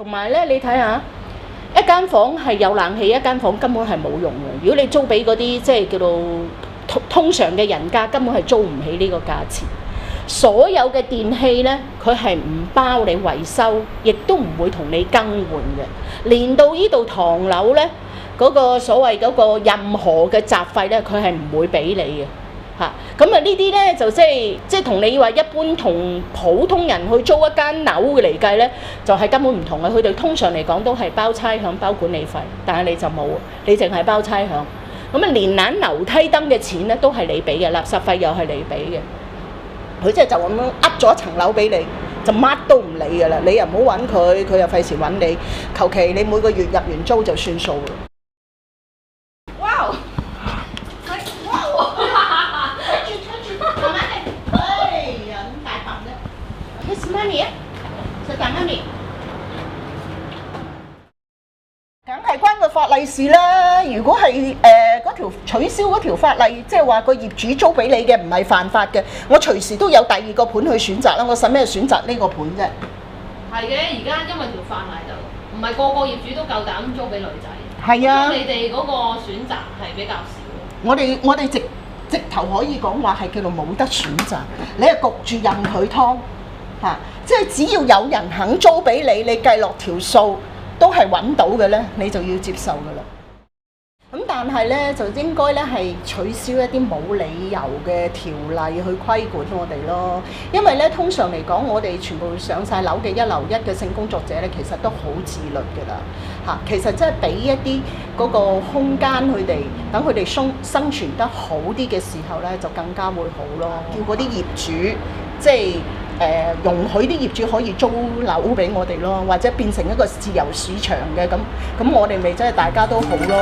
同埋咧，你睇下一間房係有冷氣，一間房根本係冇用嘅。如果你租俾嗰啲即係叫做通常嘅人家，根本係租唔起呢個價錢。所有嘅電器咧，佢係唔包你維修，亦都唔會同你更換嘅。連到呢度唐樓咧，嗰個所謂嗰個任何嘅雜費咧，佢係唔會俾你嘅。咁啊呢啲咧就即係同你話一般同普通人去租一間樓嘅嚟計咧，就係根本唔同嘅。佢哋通常嚟講都係包差餉、包管理費，但係你就冇，你淨係包差餉。咁啊連攬樓梯燈嘅錢咧都係你俾嘅，垃圾費又係你俾嘅。佢即係就咁樣噏咗一層樓俾你，就乜都唔理㗎啦。你又唔好揾佢，佢又費事揾你。求其你每個月入完租就算數啦。梗係關個法例事啦。如果係嗰條取消嗰條法例，即係話個業主租俾你嘅唔係犯法嘅，我隨時都有第二個盤去選擇啦。我使咩選擇呢個盤啫？係嘅，而家因為條法例就唔係個個業主都夠膽租俾女仔。係啊，你哋嗰個選擇係比較少。我哋直頭可以講話係叫做冇得選擇，你係焗住任佢劏嚇，即係只要有人肯租俾你，你計落條數都係揾到嘅咧，你就要接受噶啦。咁但係咧就應該咧係取消一啲冇理由嘅條例去規管我哋咯，因為咧通常嚟講，我哋全部上晒樓嘅一樓一嘅性工作者咧，其實都好自律㗎啦嚇。其實即係俾一啲嗰個空間佢哋，等佢哋生存得好啲嘅時候咧，就更加會好咯。叫嗰啲業主即係容許啲業主可以租樓俾我哋咯，或者變成一個自由市場嘅咁，我哋咪真係大家都好咯。